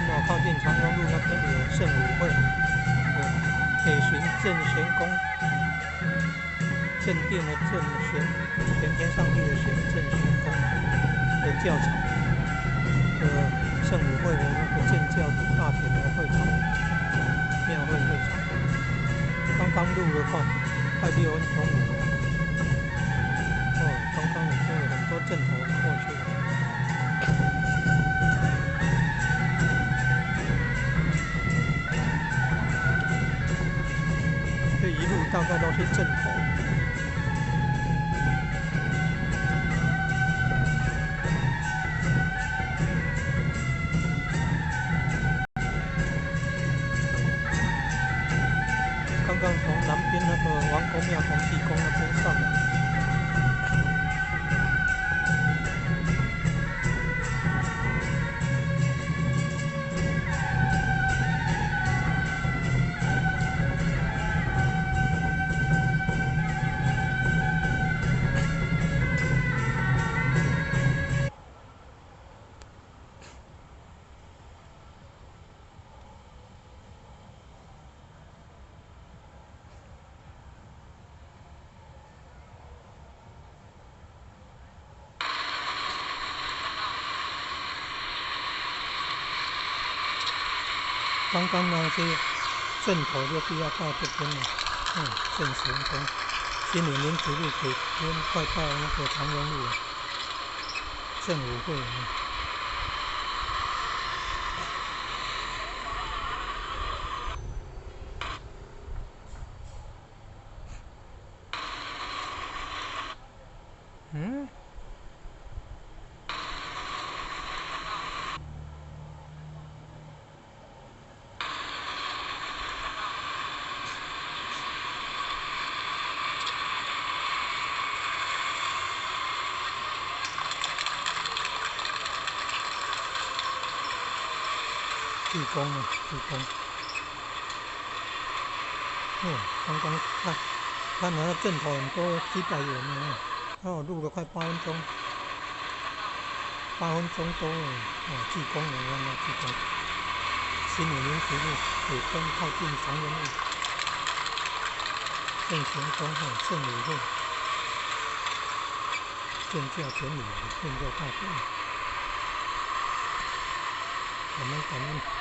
边哦，靠近长荣路那边有圣武会，对，北巡正玄宫，正殿的正玄，玄天上帝的玄，正玄宫的教场，圣武会的那个建教大典的会场，庙会会场，刚刚入的话，快6分钟了。哦，刚刚已经有很多阵头过去了。这一路大概都是阵头。刚刚从南边那个王公庙、洪济宫那边上来。刚刚那些阵头就是要到这边了，正玄宫，新年临时路北边快到那个长荣路了，正武会。济公啊，济公。刚刚看那阵头很多，几百人呢。录了快8分钟，8分钟多了。济公了，那济公。新年临时路北边靠近长荣路，正玄宫圣武会，建教典礼，建教大典。我们感恩。